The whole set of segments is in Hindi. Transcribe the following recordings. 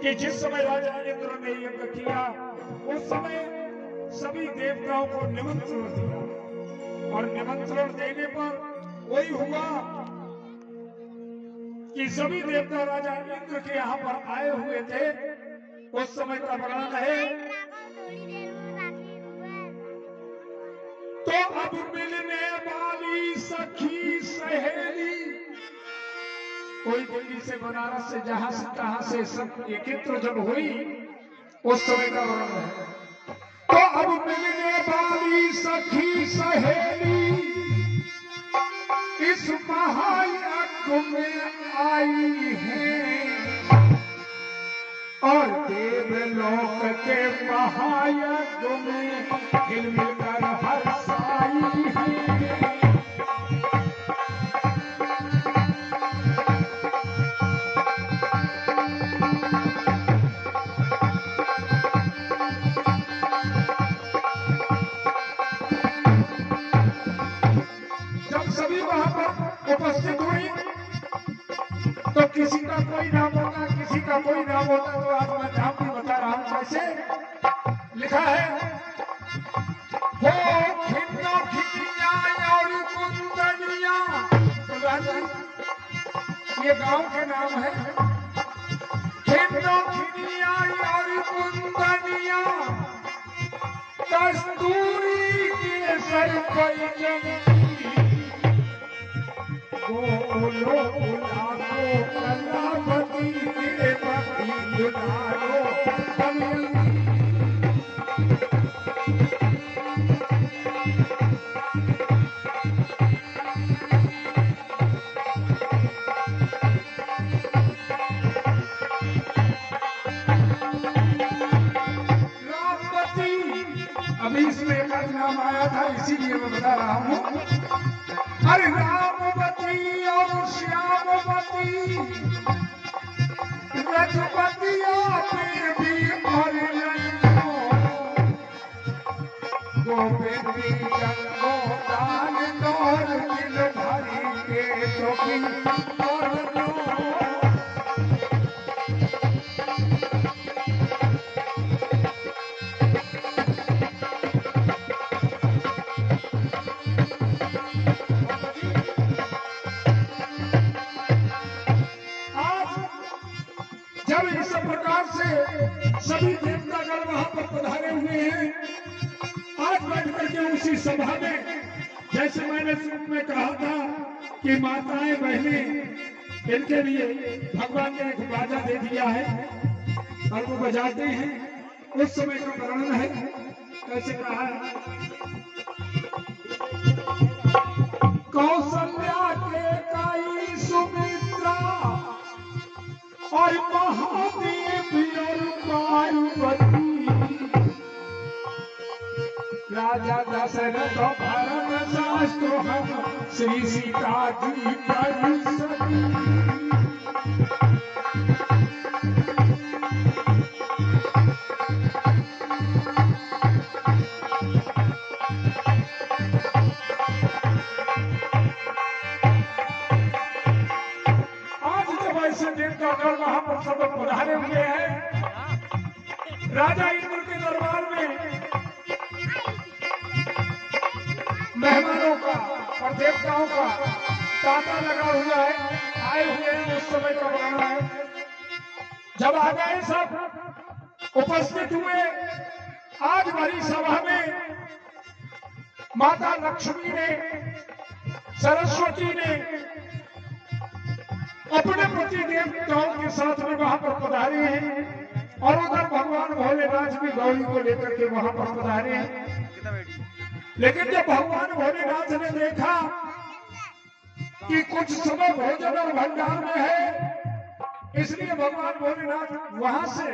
कि जिस समय राजा इंद्र ने यज्ञ किया उस समय सभी देवताओं को निमंत्रण दिया और निमंत्रण देने पर वही हुआ कि सभी देवता राजा इंद्र के यहाँ पर आए हुए थे। उस समय का वर्णन है। तो अब मिलने वाली सखी सहेली, कोई दिल्ली से बनारस से जहां से कहां से सब एकत्र जब हुई उस समय का वर्णन है। तो अब मिलने वाली सखी सहेली इस महायज्ञ में आई है और देवलोक के महायज्ञ में हिल मिलकर हर्षाई है। उपस्थित हुई तो किसी का कोई नाम होता, किसी का कोई नाम होता। तो आज मैं नाम भी बता रहा हूं। कैसे लिखा है, हो खिन्नो खिनिया और कुंदनिया, ये गांव के नाम है। खिन्नो खिनिया और कुंदनिया कस्तूरी के सर पर बोलो उलाको कलावती के पति दुलारो रामपति। अभी इसमें एक नाम आया था इसीलिए मैं बता रहा हूँ। अरे रामवती और श्यामवती रघुपति भी और गोपेती गंगो दान दौर दिल भरी के तो सभी देवतागण वहां पर पधारे हुए हैं। आज बैठ करके उसी सभा में, जैसे मैंने शुरू में कहा था कि माताएं बहनें इनके लिए भगवान ने एक बाजा दे दिया है और वो बजाते हैं। उस समय का वर्णन है। कैसे कहा है, कौशल्या के काई सुमित्रा और महादेवी और पार्वती राजा दशरथ भरत शास्त्र हम श्री सीता जी पर वहां पर सब पधारे हुए हैं। राजा इंद्र के दरबार में मेहमानों का और देवताओं का तांता लगा हुआ है। आए हुए हैं उस समय का वर्णन है। जब आ गए सब उपस्थित हुए, आज भरी सभा में माता लक्ष्मी ने, सरस्वती ने अपने पति देवताओं के साथ में वहां पर पधारे हैं और उधर भगवान भोलेनाथ भी गौरी को लेकर के वहां पर पधारे हैं। लेकिन जब भगवान भोलेनाथ ने देखा कि कुछ समय भोजन और भंडार में है, इसलिए भगवान भोलेनाथ वहां से,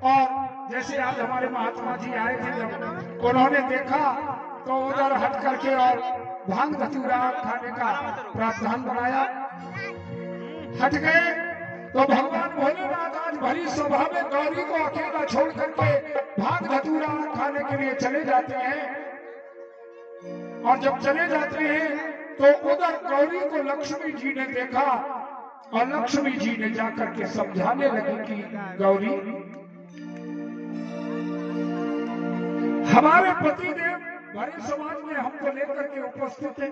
और जैसे आज हमारे महात्मा जी आए थे, जब उन्होंने देखा तो उधर हट करके और भांग धतूरा खाने का प्रावधान बनाया। हट गए तो भगवान भोलेनाथ आज भरी सभा में गौरी को अकेला छोड़ करके भांग धतूरा खाने के लिए चले जाते हैं। और जब चले जाते हैं तो उधर गौरी को लक्ष्मी जी ने देखा और लक्ष्मी जी ने जाकर के समझाने लगी कि गौरी, हमारे पति देव भरे समाज में हमको लेकर के उपस्थित है।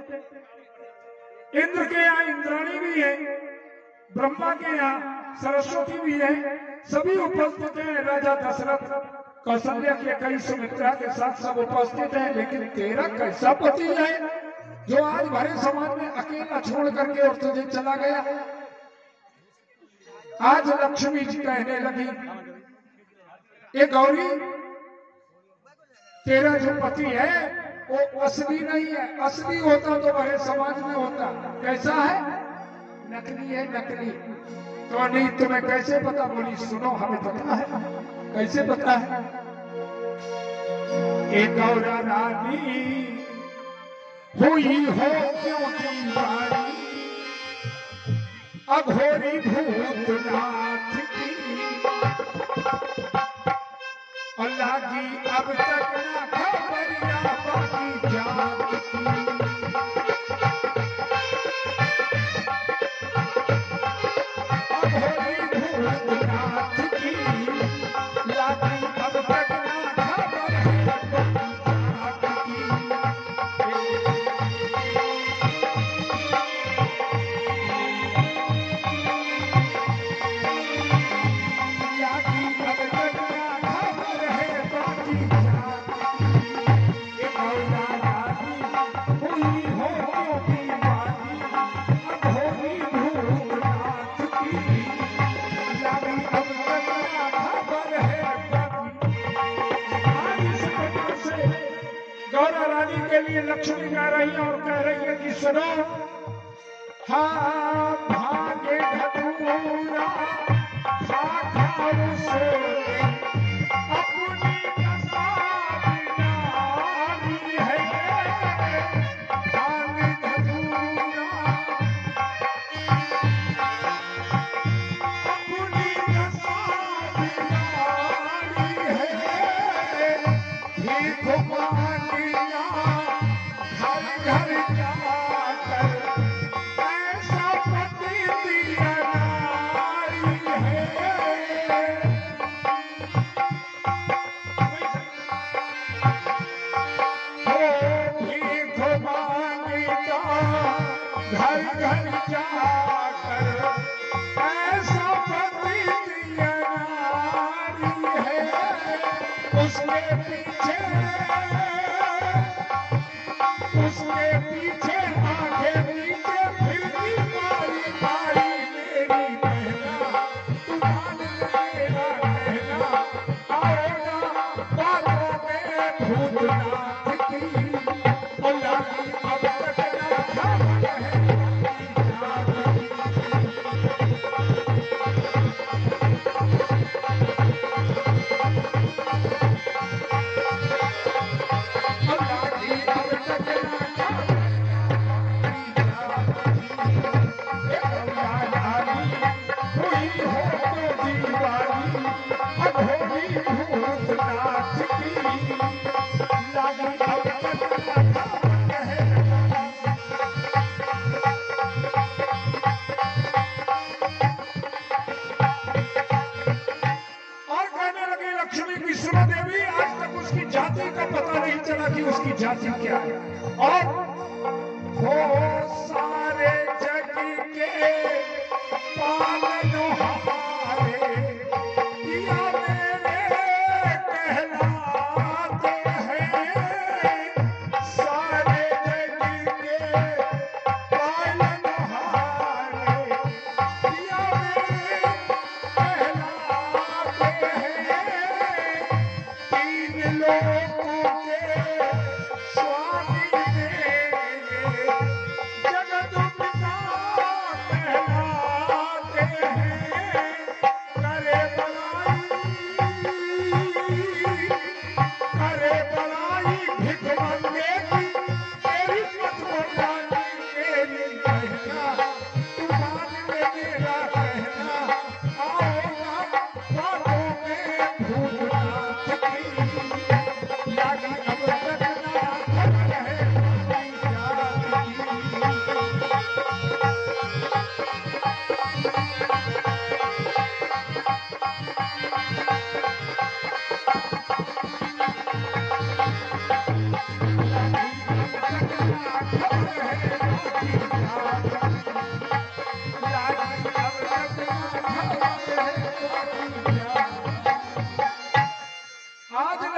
इंद्र के यहाँ इंद्राणी भी है, ब्रह्मा के यहाँ सरस्वती भी है, सभी उपस्थित हैं। राजा दशरथ, कौशल्या के कई सुमित्रा के साथ सब उपस्थित हैं, लेकिन तेरा कैसा पति है जो आज भरे समाज में अकेला छोड़ करके और तुझे चला गया। आज लक्ष्मी जी कहने लगी, ये गौरी, तेरा जो पति है वो असली नहीं है। असली होता तो भरे समाज में होता। कैसा है? नकली है, नकली। तो नहीं, तुम्हें कैसे पता? बोली, सुनो, हमें पता है। कैसे पता है? एक गौरा रानी हुई हो क्यों दीवानी, अघोरी भूतनाथ की, अल्लाह की अब तक ना खबरिया बाकी जात की। अघोरी भूतनाथ की, लागी अब तक ना खबर है बाकी जात की। गौरा रानी के लिए लक्ष्मी गा रही है और कह रही है कि सुनो, हाँ भागे धतूरा खाखार से अपनी नशा बिनारी है। भागे धतूरा अपनी नशा बिनारी है। भीख मांगिया घर घर जाकर ऐसा पति दिया नारी है। भीख मांगिया घर घर जाकर ऐसा पति दिया नारी है। उसके पीछे आगे पीछे फिरती मारी मारी मेरी बहना, तू मान मेरा कहना, आएगा बातों में भूतनाथ की, अल्लाह की अब तक ना खबर है देवी। आज तक उसकी जाति का पता नहीं चला कि उसकी जाति क्या है। और